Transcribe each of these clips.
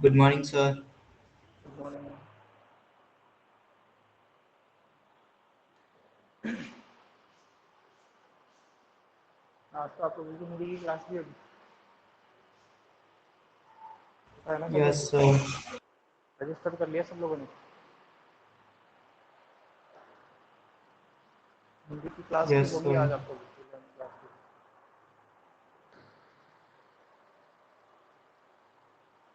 Good morning, sir. Good morning. आज तो आपको बिल्कुल हिंदी की क्लास भी होगी, पता है ना सब लोगों Yes, को? sir. रजिस्टर कर लिया सब लोगों ने? हिंदी की क्लास भी Yes, होगी sir. आज आपको, बिल्कुल क्लास भी।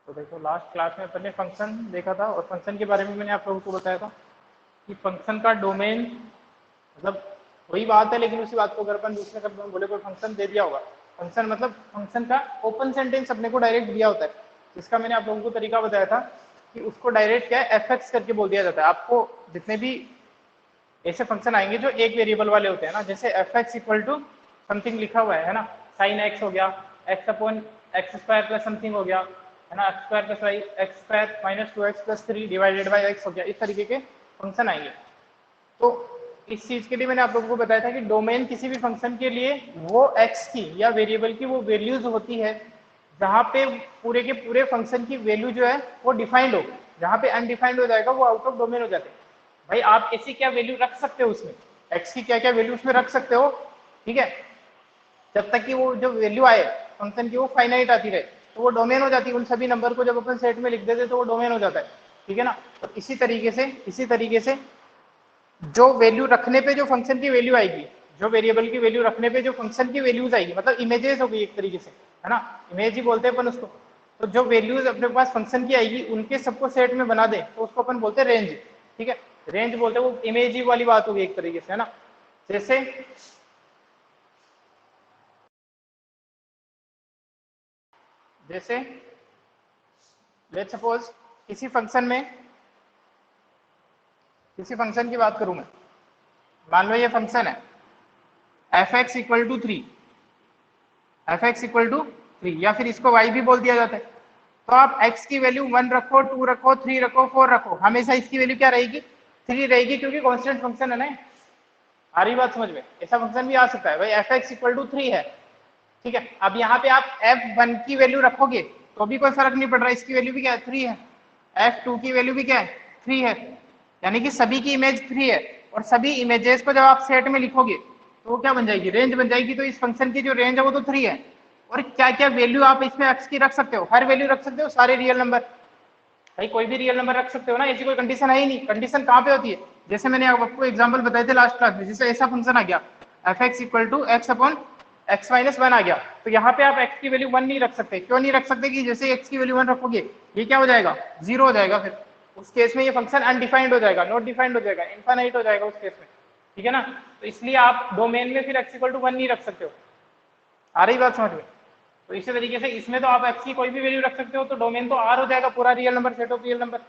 तो देखो, लास्ट क्लास में अपन ने फंक्शन देखा था, और फंक्शन के बारे में मैंने आप लोगों को बताया था कि फंक्शन का डोमेन मतलब वही बात है, लेकिन उसी बात को अगर अपन दूसरे शब्दों में बोले, कोई फंक्शन दे दिया होगा, फंक्शन मतलब फंक्शन का ओपन सेंटेंस अपने को डायरेक्ट दिया होता है, जिसका मैंने आप लोगों को तरीका बताया था कि उसको डायरेक्ट क्या है, एफ एक्स करके बोल दिया जाता है। आपको जितने भी ऐसे फंक्शन आएंगे जो एक वेरिएबल वाले होते हैं ना, जैसे f x equal to something लिखा हुआ है ना, साइन एक्स हो गया, x upon x square plus something हो गया, है ना, x square plus y, x square minus two x plus three divided by x हो गया, इस तरीके के फंक्शन आएंगे। तो इस चीज के लिए मैंने आप लोगों को बताया था कि डोमेन किसी भी फंक्शन के लिए वो एक्स की या वेरिएबल की वो वैल्यूज होती है जहां पे पूरे के पूरे फंक्शन की वैल्यू जो है वो डिफाइंड हो। जहां पे अनडिफाइंड हो जाएगा वो आउट ऑफ डोमेन हो जाते हैं। भाई आप ऐसी क्या वैल्यू रख सकते हो उसमें, एक्स की क्या क्या वैल्यू उसमें रख सकते हो, ठीक है, जब तक कि वो जो वैल्यू आए फंक्शन की वो फाइनाइट आती रहे, तो वो डोमेन हो जाती है। उन सभी नंबर को जब अपन सेट में लिख देते तो वो डोमेन हो जाता है, ठीक है ना। तो इसी तरीके से जो वैल्यू रखने पे जो फंक्शन की वैल्यू आएगी, जो वेरिएबल की वैल्यू रखने पे जो फंक्शन की वैल्यूज आएगी, मतलब इमेजेस हो गई एक तरीके से, है ना, इमेज ही बोलते हैं अपन उसको। तो जो वैल्यूज अपने पास फंक्शन की आएगी उनके सबको सेट में बना दे तो उसको अपन बोलते हैं रेंज, ठीक है। रेंज बोलते हैं, वो इमेज ही वाली बात होगी एक तरीके से, है ना। जैसे जैसे लेट्स सपोज किसी फंक्शन में, किसी फंक्शन की बात करूं मैं, मान लो ये फंक्शन है f x equal to three, f x equal to three, या फिर इसको वाई भी बोल दिया जाता है। तो आप x की वैल्यू 1 रखो, 2 रखो, 3 रखो, 4 रखो, हमेशा इसकी वैल्यू क्या रहेगी, 3 रहेगी, क्योंकि कांस्टेंट फंक्शन है ना। आ रही बात समझ में? ऐसा फंक्शन भी आ सकता है भाई, f x equal to three है, ठीक है। अब यहाँ पे आप f1 की वैल्यू रखोगे तो भी कोई फर्क नहीं पड़ रहा, इसकी वैल्यू भी क्या है, थ्री है। f2 की वैल्यू भी क्या है, थ्री है। यानी कि सभी की इमेज थ्री है, और सभी इमेजेस को जब आप सेट में लिखोगे तो वो क्या बन जाएगी, रेंज बन जाएगी। तो इस फंक्शन की जो रेंज है वो तो थ्री है। और क्या क्या वैल्यू आप इसमें x की रख सकते हो, हर वैल्यू रख सकते हो, सारे रियल नंबर, भाई कोई भी रियल नंबर रख सकते हो ना, ऐसी कोई कंडीशन है ही नहीं। कंडीशन कहाँ पे होती है, जैसे मैंने आपको एग्जांपल बताए थे लास्ट क्लास में, जैसे ऐसा फंक्शन आ गया F x equal to X upon X minus one आ गया, तो यहाँ पे आप एक्स की वैल्यू वन नहीं रख सकते। क्यों नहीं रख सकते, कि जैसे एक्स की वैल्यू वन रखोगे ये क्या हो जाएगा, जीरो हो जाएगा। फिर उस केस में ये फंक्शन अनडिफाइंड हो जाएगा, नॉट डिफाइंड हो जाएगा, इनफाइनाइट हो जाएगा उस केस में, ठीक है ना। तो इसलिए आप डोमेन में फिर एक्स इक्वल टू वन नहीं रख सकते हो। आ रही बात समझ में? तो इसी तरीके से इसमें तो आप एक्स की कोई भी वैल्यू रख सकते हो, तो डोमेन तो आर हो जाएगा, पूरा real number, set of real number.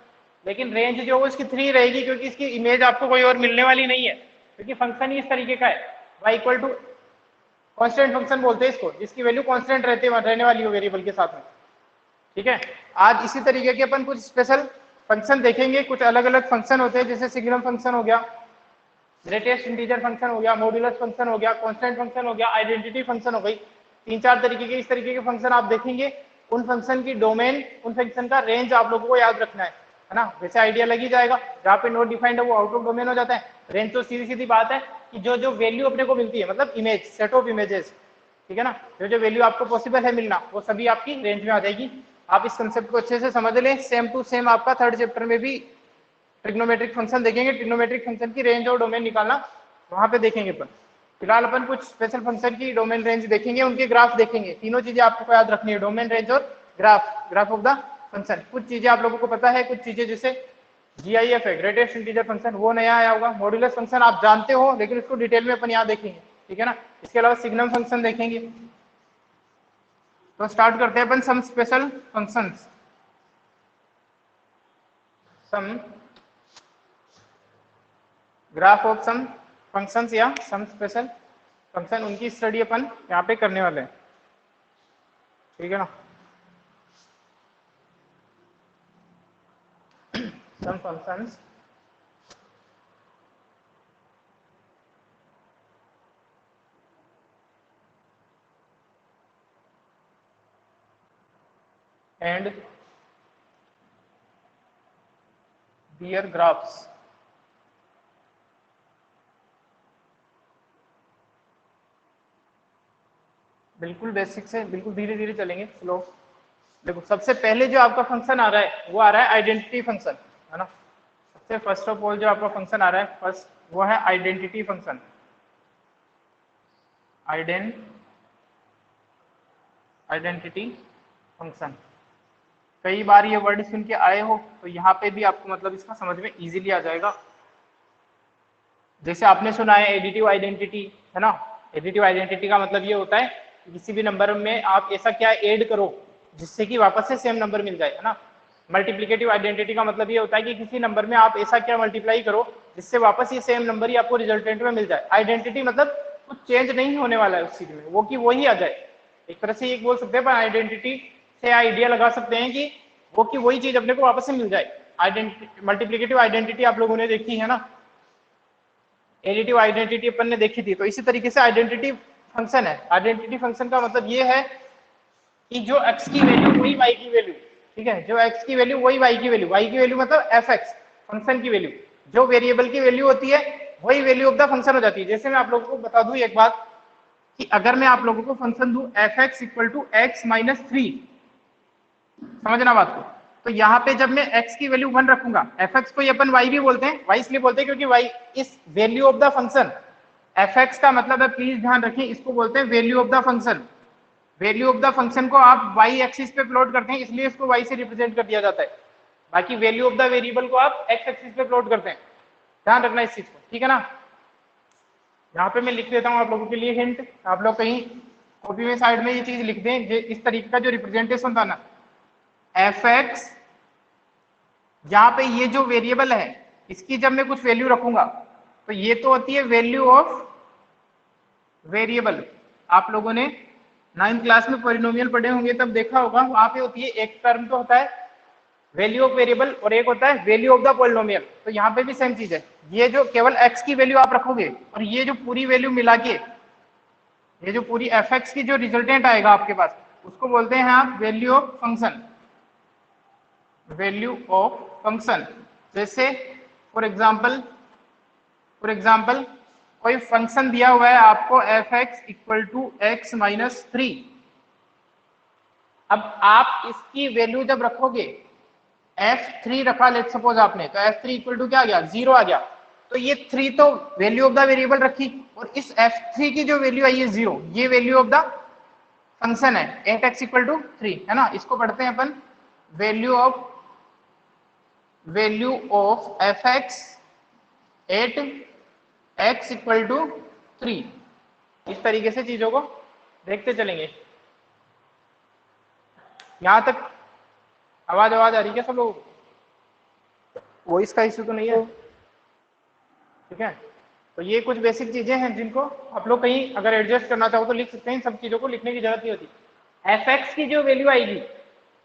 लेकिन रेंज जो है इसकी थ्री रहेगी, क्योंकि इसकी इमेज आपको कोई और मिलने वाली नहीं है, क्योंकि फंक्शन ही इस तरीके का है। Y equal to constant function बोलते हैं इसको, जिसकी वैल्यू कॉन्स्टेंट रहने वाली हो वेरिएबल के साथ में, ठीक है। आज इसी तरीके के अपन कुछ स्पेशल फंक्शन देखेंगे। कुछ अलग अलग फंक्शन होते हैं, जैसे सिग्नम फंक्शन हो गया, ग्रेटेस्ट इंटीजर फंक्शन हो गया, मॉड्यूलस फंक्शन हो गया, कांस्टेंट फंक्शन हो गया, आइडेंटिटी फंक्शन हो गई। तीन चार तरीके के इस तरीके के फंक्शन आप देखेंगे। उन फंक्शन की डोमेन, उन फंक्शन का रेंज आप लोगों को याद रखना है ना। वैसे आइडिया लग ही जाएगा, जहाँ पे नोट डिफाइंड है वो आउट ऑफ डोमेन हो जाता है। रेंज तो सीधी सीधी बात है कि जो जो वैल्यू अपने को मिलती है, मतलब इमेज, सेट ऑफ इमेजेस, ठीक है ना, जो जो वैल्यू आपको पॉसिबल है मिलना, वो सभी आपकी रेंज में आ जाएगी। आप इस कंसेप्ट को अच्छे से समझ लें। सेम टू सेम आपका थर्ड चैप्टर में भी ट्रिग्नोमेट्रिक फंक्शन देखेंगे, ट्रिग्नोमेट्रिक फंक्शन की रेंज और डोमेन निकालना वहां पे देखेंगे अपन। फिलहाल अपन कुछ स्पेशल फंक्शन की डोमेन रेंज देखेंगे, उनके ग्राफ देखेंगे। तीनों चीजें आपको याद रखनी है, डोमेन, रेंज और graph, graph of the function. कुछ चीजें आप लोगों को पता है, कुछ चीजें जैसे GIF है, ग्रेटेस्ट इंटीजर फंक्शन, वो नया आया होगा। मॉड्यूलस फंक्शन आप जानते हो, लेकिन उसको डिटेल में अपन यहाँ देखेंगे, ठीक है ना। इसके अलावा सिग्नम फंक्शन देखेंगे। तो स्टार्ट करते हैं अपन some special functions, some graph of some functions या सम स्पेशल फंक्शन, उनकी स्टडी अपन यहाँ पे करने वाले हैं, ठीक है ना। Some functions and here graphs. बिल्कुल बेसिक से बिल्कुल धीरे धीरे चलेंगे, स्लो। देखो सबसे पहले जो आपका फंक्शन आ रहा है वो आ रहा है आइडेंटिटी फंक्शन, है ना। सबसे फर्स्ट ऑफ ऑल जो आपका फंक्शन आ रहा है फर्स्ट वो है आइडेंटिटी फंक्शन। Identity function. कई बार ये वर्ड सुन के आए हो तो यहाँ पे भी आपको मतलब इसका समझ में इजीली आ जाएगा। जैसे आपने सुना है एडिटिव आइडेंटिटी, है ना। एडिटिव आइडेंटिटी का मतलब ये होता है कि किसी भी नंबर में आप ऐसा क्या ऐड करो जिससे कि वापस से सेम नंबर मिल जाए, है ना। मल्टीप्लिकेटिव आइडेंटिटी का मतलब ये होता है कि किसी नंबर में आप ऐसा क्या मल्टीप्लाई करो जिससे वापस ये सेम नंबर ही आपको रिजल्टेंट में मिल जाए। आइडेंटिटी मतलब कुछ चेंज नहीं होने वाला है उस चीज में, वो कि वही आ जाए। एक तरह से ये बोल सकते हैं, पर आइडेंटिटी से आइडिया लगा सकते हैं कि वो कि वही चीज अपने को वापस से मिल जाए। आइडेंटिटी मल्टीप्लिकेटिव आइडेंटिटी आप लोगों ने देखी है ना, एडिटिव आइडेंटिटी अपन ने देखी थी। तो इसी तरीके से आइडेंटिटी फंक्शन है। आइडेंटिटी फंक्शन का मतलब ये है कि जो x की वैल्यू वही y की वैल्यू, ठीक है, जो x की वैल्यू वही y की वैल्यू, y की वैल्यू मतलब fx फंक्शन की वैल्यू, जो वेरिएबल की वैल्यू होती है वही वैल्यू ऑफ द फंक्शन हो जाती है। जैसे मैं आप लोगों को बता दूं एक बात कि अगर मैं आप लोगों को फंक्शन दूं fx equal to x minus 3, समझना बात को। तो यहाँ पे जब मैं x की वैल्यू 1 रखूंगा, fx को अपन y भी बोलते हैं, y इसलिए बोलते हैं क्योंकि y इस value of the function, fx का मतलब है, प्लीज ध्यान रखें, इसको बोलते हैं value of the function. Value of the function को आप y एक्सिस पे प्लॉट करते हैं इसलिए इसको y से रिप्रेजेंट कर दिया जाता है। बाकी वैल्यू ऑफ द वेरिएबल को आप x एक्सिस पे प्लॉट करते हैं। ध्यान रखना इस चीज को, ठीक है ना। यहाँ पे मैं लिख देता हूँ आप लोगों के लिए हिंट, आप लोग कहीं कॉपी में साइड में ये चीज लिख दें। इस तरीके का जो रिप्रेजेंटेशन था ना, fx, यहाँ पे ये जो वेरिएबल है इसकी जब मैं कुछ वैल्यू रखूंगा तो ये तो होती है वैल्यू ऑफ वेरिएबल। आप लोगों ने 9th क्लास में पॉलिनोमियल पढ़े होंगे तब देखा होगा, वहां पे होती है एक टर्म तो होता है वैल्यू ऑफ वेरिएबल और एक होता है वैल्यू ऑफ द पॉलिनोमियल। तो यहाँ पे भी सेम चीज है, ये जो केवल x की वैल्यू आप रखोगे और ये जो पूरी वैल्यू मिला के, ये जो पूरी fx की जो रिजल्टेंट आएगा आपके पास उसको बोलते हैं आप value of function. Value of function जैसे फॉर एग्जाम्पल कोई फंक्शन दिया हुआ है आपको fx equal to x minus 3। अब आप इसकी वैल्यू जब रखोगे, f3 रखा लेट सपोज आपने, तो f3 इक्वल टू क्या आ गया, 0 आ गया। तो ये 3 तो वैल्यू ऑफ द वेरिएबल रखी और इस f3 की जो वैल्यू आई है 0, ये वैल्यू ऑफ द फंक्शन है 8x इक्वल टू 3, है ना। इसको पढ़ते हैं अपन value of fx 8x equal to 3। इस तरीके से चीजों को देखते चलेंगे। यहां तक आवाज आ रही है क्या सब लोगों को? वॉइस का इश्यू तो नहीं है? ठीक है, तो ये कुछ बेसिक चीजें हैं जिनको आप लोग कहीं अगर एडजस्ट करना चाहो तो लिख सकते हैं। इन सब चीजों को लिखने की जरूरत नहीं होती। fx की जो वैल्यू आएगी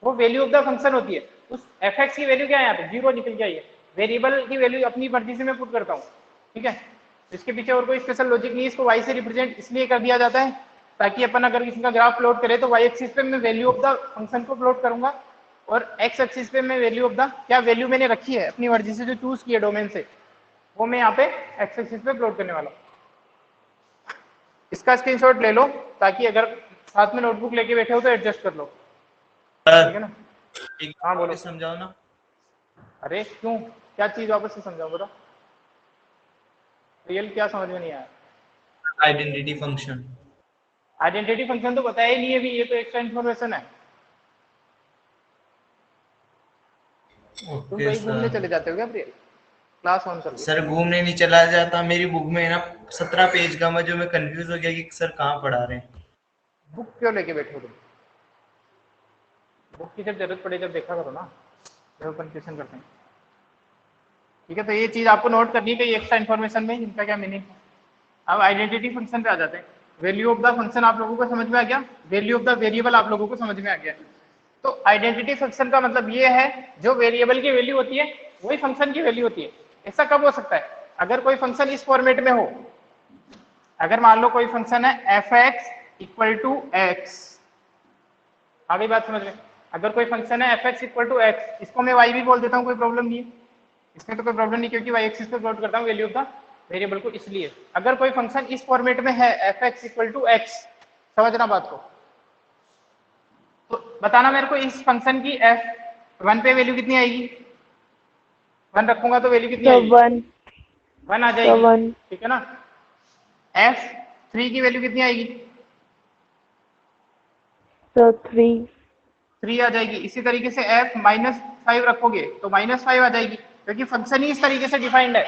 वो वैल्यू ऑफ द फंक्शन होती है। उस fx की वैल्यू क्या है, यहाँ पे 0 निकल के आई है। वेरिएबल की वैल्यू अपनी मर्जी से मैं पुट करता हूँ, ठीक है। इसके पीछे और कोई स्पेशल लॉजिक नहीं है। इसको y से रिप्रेजेंट इसलिए कर दिया जाता है ताकि अपन अगर किसी का ग्राफ प्लॉट करे तो y एक्सिस पे मैं वैल्यू ऑफ द फंक्शन को प्लॉट करूंगा और x एक्सिस पे मैं वैल्यू ऑफ द क्या वैल्यू मैंने रखी है अपनी मर्जी से जो चूज किया डोमेन से, वो मैं यहाँ पे x एक्सिस पे प्लॉट करने वाला हूँ। इसका स्क्रीनशॉट ले लो ताकि अगर साथ में नोटबुक लेके बैठे हो तो एडजस्ट कर लो, ठीक है ना। हाँ बोलो, समझाओ ना। अरे क्यों, क्या चीज वापस से समझाओ बताओ, रियल क्या समझ में नहीं आया? Identity function. आइडेंटिटी फंक्शन तो बताया ही नहीं है अभी, ये तो एक्स्ट्रा इन्फॉर्मेशन है। तुम ओके कहीं घूमने चले सर। जाते हो क्या प्रिय? क्लास ऑन कर लो। सर घूमने नहीं चला जाता, मेरी बुक में है ना 17 पेज का, मैं कंफ्यूज हो गया कि सर कहाँ पढ़ा रहे हैं। बुक क्यों लेके बैठे हो तुम? बुक की जब जरूरत पड़े जब देखा करो ना, जब कंफ्यूजन करते हैं। ठीक है, तो ये चीज आपको नोट करनी है कि एक्स्ट्रा इन्फॉर्मेशन में इनका क्या मीनिंग है। अब आइडेंटिटी फंक्शन पे आ जाते हैं। वैल्यू ऑफ द फंक्शन आप लोगों को समझ में आ गया, वैल्यू ऑफ द वेरिएबल आप लोगों को समझ में आ गया। तो आइडेंटिटी फंक्शन का मतलब ये है जो वेरिएबल की वैल्यू होती है वही फंक्शन की वैल्यू होती है। ऐसा कब हो सकता है, अगर कोई फंक्शन इस फॉर्मेट में हो, अगर मान लो कोई फंक्शन है fx इक्वल टू x, आ गई बात समझ में। अगर कोई फंक्शन है fx इक्वल टू x, इसको मैं y भी बोल देता हूँ, कोई प्रॉब्लम नहीं है। इसमें तो कोई प्रॉब्लम नहीं, क्योंकि वाई एक्सिस पे प्लॉट करता हूँ वैल्यू ऑफ द वेरिएबल को। इसलिए अगर कोई फंक्शन इस फॉर्मेट में है f x equal to x, समझना बात को, तो बताना मेरे को इस फंक्शन की एफ वन पे वैल्यू कितनी आएगी, वन रखूंगा तो वैल्यू कितनी तो आएगी, 1, वन आ तो जाएगी, 1, ठीक है ना। एफ थ्री की वैल्यू कितनी आएगी, तो 3, थ्री आ जाएगी। इसी तरीके से एफ माइनस फाइव रखोगे तो माइनस फाइव आ जाएगी, क्योंकि फंक्शन ही इस तरीके से डिफाइंड है,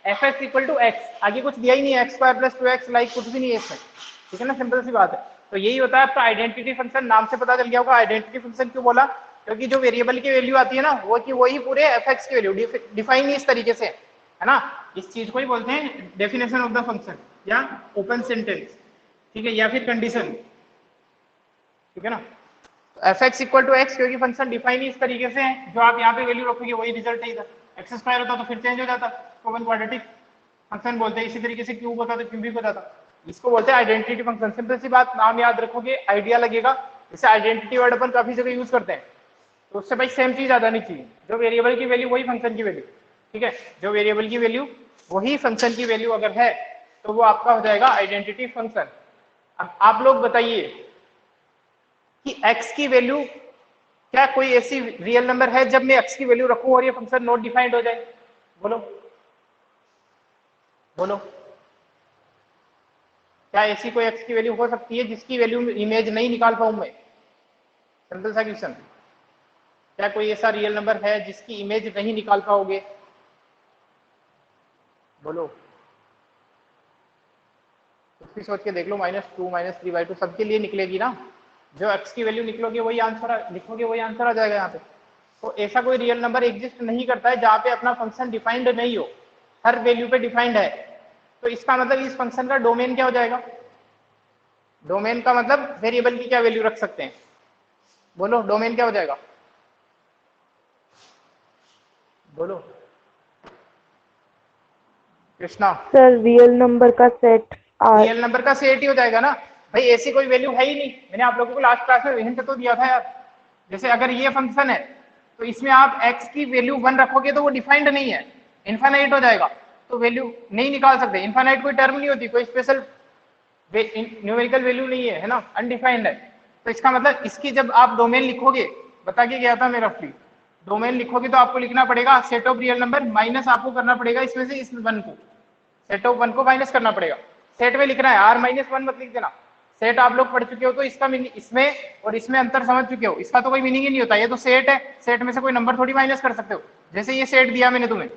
f x equal to x, आगे कुछ दिया ही नहीं है, x square plus two x like कुछ भी नहीं है इसमें, ठीक है ना, सिंपल सी बात है। तो यही होता है आपका आइडेंटिटी फंक्शन, नाम से पता चल गया होगा आइडेंटिटी फंक्शन क्यों बोला, क्योंकि जो वेरिएबल की वैल्यू आती है ना वो की वही पूरे एफ एक्स की वैल्यू डिफाइन ही इस तरीके से है ना। इस चीज को ही बोलते हैं डेफिनेशन ऑफ द फंक्शन या ओपन सेंटेंस, ठीक है, या फिर कंडीशन, ठीक है ना। F x equal to x, क्योंकि फंक्शन डिफाइन इस तरीके से है, जो आप यहाँ पे वैल्यू रखोगे वही रिजल्ट है इधर। एक्स स्क्वायर होता तो फिर चेंज हो जाता, इसको वन क्वाड्रेटिक फंक्शन बोलते हैं। इसी तरीके से क्यूब होता तो क्यूबिक हो जाता, इसको बोलते हैं आइडेंटिटी फंक्शन। सिंपल सी बात, नाम याद रखोगे आइडिया लगेगा। जैसे आइडेंटिटी वर्ड अपन काफी जगह यूज करते हैं, तो उससे भाई सेम चीज आ जानी चाहिए, जो वेरिएबल की वैल्यू वही फंक्शन की वैल्यू, ठीक है, जो वेरिएबल की वैल्यू वही फंक्शन की वैल्यू अगर है तो वो आपका हो जाएगा आइडेंटिटी फंक्शन। अब आप लोग बताइए कि x की वैल्यू, क्या कोई ऐसी रियल नंबर है जब मैं x की वैल्यू रखूं और ये फंक्शन नॉट डिफाइंड हो जाए, बोलो बोलो, क्या ऐसी कोई x की वैल्यू हो सकती है जिसकी वैल्यू इमेज नहीं निकाल पाऊं मैं, सिंपल सा क्वेश्चन, क्या कोई ऐसा रियल नंबर है जिसकी इमेज नहीं निकाल पाओगे, बोलो, कुछ भी सोच के देख लो, -2 -3/2 सबके लिए निकलेगी ना, जो x की वैल्यू निकलोगे वही आंसर लिखोगे वही आंसर आ जाएगा यहाँ पे। तो ऐसा कोई रियल नंबर एग्जिस्ट नहीं करता है जहाँ पे अपना फंक्शन डिफाइंड नहीं हो, हर वैल्यू पे डिफाइंड है। तो इसका मतलब इस फंक्शन का डोमेन क्या हो जाएगा, डोमेन का मतलब वेरिएबल की क्या वैल्यू रख सकते हैं, बोलो डोमेन क्या हो जाएगा, बोलो कृष्णा। सर रियल नंबर का सेट R। रियल नंबर का सेट ही हो जाएगा ना भाई, ऐसी कोई वैल्यू है ही नहीं। मैंने आप लोगों को लास्ट क्लास में हिंट तो दिया था यार, जैसे अगर ये फंक्शन है तो इसमें आप x की वैल्यू 1 रखोगे तो वो डिफाइंड नहीं है, इनफाइनाइट हो जाएगा, तो वैल्यू नहीं निकाल सकते। इनफाइनाइट कोई टर्म नहीं होती, कोई स्पेशल न्यूमेरिकल वैल्यू नहीं है, है ना, अनडिफाइंड है। तो इसका मतलब इसकी जब आप डोमेन लिखोगे, बता के गया था मैं रफली, डोमेन लिखोगे तो आपको लिखना पड़ेगा set of real number minus आपको करना पड़ेगा इसमें से इस वन को, सेट ऑफ वन को माइनस करना पड़ेगा। सेट में लिखना है R-1 मत लिख देना, सेट आप लोग पढ़ चुके हो तो इसका इसमें और इसमें अंतर समझ चुके हो, इसका तो कोई मीनिंग ही नहीं होता, ये तो सेट है, सेट में से कोई नंबर थोड़ी माइनस कर सकते हो। जैसे ये सेट दिया मैंने तुम्हें,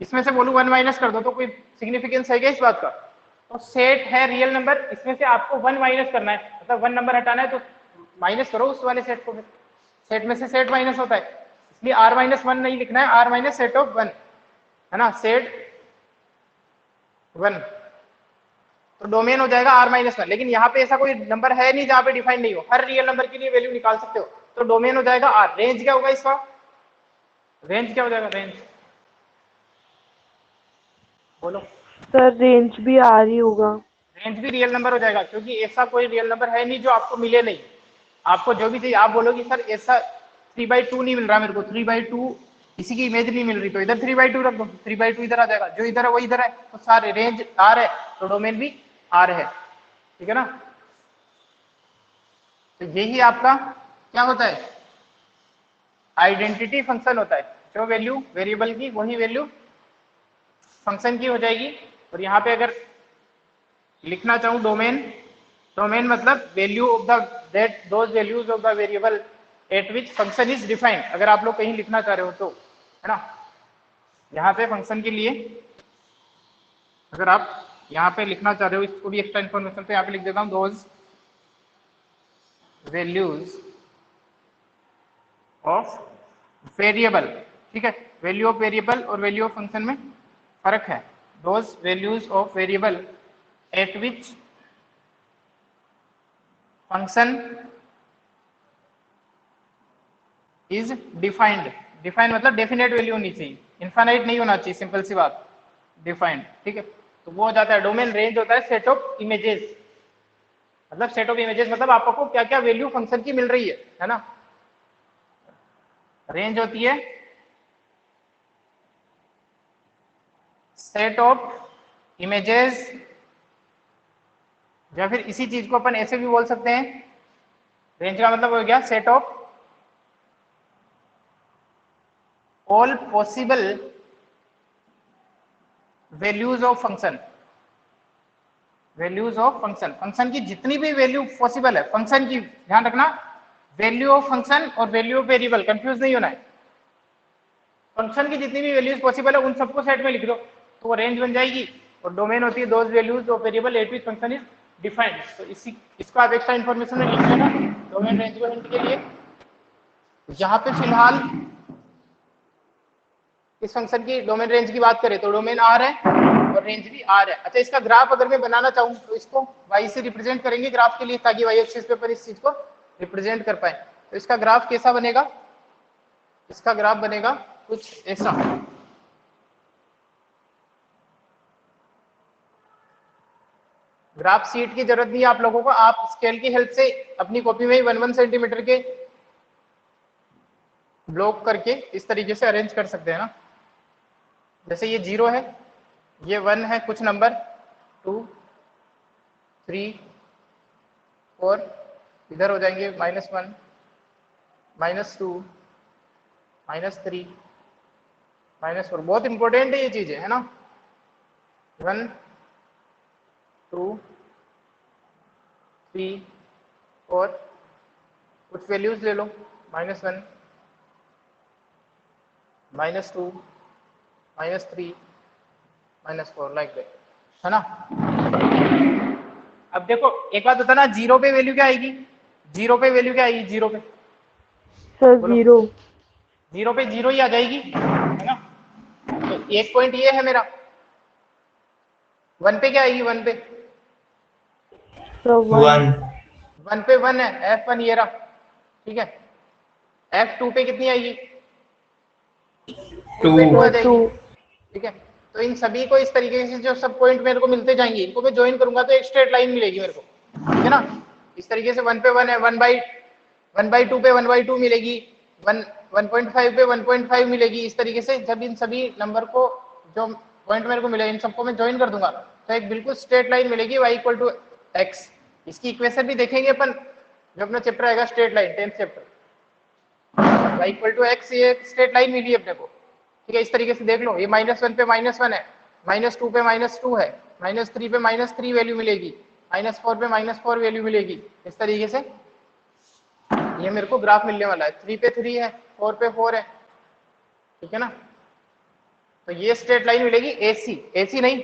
इसमें से बोलूं 1 माइनस कर दो तो कोई सिग्निफिकेंस है क्या इस बात का, तो सेट है रियल नंबर, इसमें से आपको 1 माइनस करना है, मतलब 1 नंबर हटाना है तो माइनस करो उस वाले सेट को, फिर सेट में से सेट माइनस होता है, इसलिए R-1 नहीं लिखना है, R- सेट ऑफ 1, है ना, सेट 1, तो डोमेन हो जाएगा R-1। लेकिन यहाँ पे ऐसा कोई नंबर है नहीं जहाँ पे डिफाइन नहीं हो, हर रियल नंबर के लिए वैल्यू निकाल सकते हो, तो डोमेन हो जाएगा R। रेंज क्या होगा इसका, रेंज क्या हो जाएगा, रेंज बोलो, सर रेंज भी R ही होगा। रेंज भी रियल नंबर हो जाएगा, क्योंकि ऐसा कोई रियल नंबर है नहीं जो आपको मिले नहीं। आपको जो भी चाहिए आप बोलोगे सर ऐसा 3/2 नहीं मिल रहा मेरे को, 3/2 इसी की इमेज नहीं मिल रही, तो इधर 3/2 रख दो, 3/2 इधर आ जाएगा, जो इधर है वो इधर है, तो सारे रेंज R है तो डोमेन भी R है, ठीक है ना। तो यही आपका क्या होता है, आइडेंटिटी फंक्शन होता है, जो वैल्यू वेरिएबल की वही वैल्यू फंक्शन की हो जाएगी। और यहाँ पे अगर लिखना चाहूँ डोमेन, डोमेन मतलब value of the that those values of the variable at which function is defined, अगर आप लोग कहीं लिखना चाह रहे हो तो, है ना। यहाँ पे फंक्शन के लिए अगर आप यहाँ पे लिखना चाह रहे हो इसको भी एक्स्ट्रा इन्फॉर्मेशन, तो यहाँ पे लिख देता हूँ दोज वैल्यूज ऑफ वेरिएबल, ठीक है, वैल्यू ऑफ वेरिएबल और वैल्यू ऑफ फंक्शन में फर्क है। Those values of variable at which function is defined, defined मतलब डेफिनेट वैल्यू होनी चाहिए, इनफाइनाइट नहीं होना चाहिए, सिंपल सी बात, डिफाइंड, ठीक है। तो वो हो जाता है डोमेन। रेंज होता है सेट ऑफ इमेजेस, मतलब सेट ऑफ इमेजेस मतलब आपको क्या क्या वैल्यू फंक्शन की मिल रही है ना। रेंज होती है सेट ऑफ इमेजेस, या फिर इसी चीज को अपन ऐसे भी बोल सकते हैं, रेंज का मतलब हो गया set of all possible values of function, values of function, function की जितनी भी वैल्यू पॉसिबल है, फंक्शन की, ध्यान रखना, वैल्यू ऑफ फंक्शन और वैल्यू ऑफ वेरिएबल कंफ्यूज नहीं होना है। फंक्शन की जितनी भी वैल्यूज पॉसिबल है उन सबको सेट में लिख दो तो वो रेंज बन जाएगी, और डोमेन होती है those values of variable at which function is defined. तो इसको आप एक्स्ट्रा इन्फॉर्मेशन में लिख लेना डोमेन रेंज को हिंट के लिए। यहाँ पे फिलहाल इस फंक्शन की डोमेन रेंज की बात करें तो डोमेन आर है और रेंज भी आर है। अच्छा, इसका ग्राफ अगर मैं बनाना चाहूँ तो इसको y से रिप्रेजेंट करेंगे ग्राफ के लिए, ताकि y एक्सिस पे पर इस चीज को रिप्रेजेंट कर पाए। तो इसका ग्राफ कैसा बनेगा? इसका ग्राफ बनेगा कुछ ऐसा। ग्राफ शीट की जरूरत नहीं है आप लोगों को, आप स्केल की हेल्प से अपनी कॉपी में ही 1 सेंटीमीटर के ब्लॉक करके इस तरीके से अरेंज कर सकते हैं ना। जैसे ये 0 है, ये 1 है, कुछ नंबर 2 3 4, इधर हो जाएंगे -1 -2 -3 -4। बहुत इंपॉर्टेंट है ये चीजें, है ना। 1 2 3 4, कुछ वैल्यूज ले लो, -1 -2 -3 -4, लाइक दैट, है ना। अब देखो एक बात बताना, 0 पे वैल्यू क्या आएगी? 0 पे वैल्यू क्या आएगी? 0 पे सर बोलो। 0 पे 0 ही आ जाएगी, है ना। तो एक पॉइंट ये है मेरा। 1 पे क्या आएगी? 1 पे सर 1 पे 1 है, F1 ये रहा, ठीक है। F2 पे कितनी आएगी? 2 पे 2 आ जाएगी, ठीक है। तो इन सभी को इस तरीके से जो सब पॉइंट मेरे को मिलते जाएंगे, इनको मैं ज्वाइन करूंगा तो एक स्ट्रेट लाइन मिलेगी मेरे को, ठीक है ना। इस तरीके से 1 पे 1 है, 1/2 पे 1/2 मिलेगी, 1.5 पे 1.5 मिलेगी। इस तरीके से जब इन सभी नंबर को जो पॉइंट मेरे को मिले इन सबको मैं ज्वाइन कर दूंगा तो एक बिल्कुल स्ट्रेट लाइन मिलेगी y = x। इसकी इक्वेशन भी देखेंगे अपन जो अपना चैप्टर आएगा straight line, 10th chapter. y = x ये स्ट्रेट लाइन मिली अपने को, ठीक है। इस तरीके से देख लो, ये -1 पे -1 है, -2 पे -2 है, -3 पे -3 वैल्यू मिलेगी, -4 पे -4 वैल्यू मिलेगी। इस तरीके से ये मेरे को ग्राफ मिलने वाला है। 3 पे 3 है, 4 पे 4 है, ठीक है ना। तो ये स्ट्रेट लाइन मिलेगी, AC नहीं,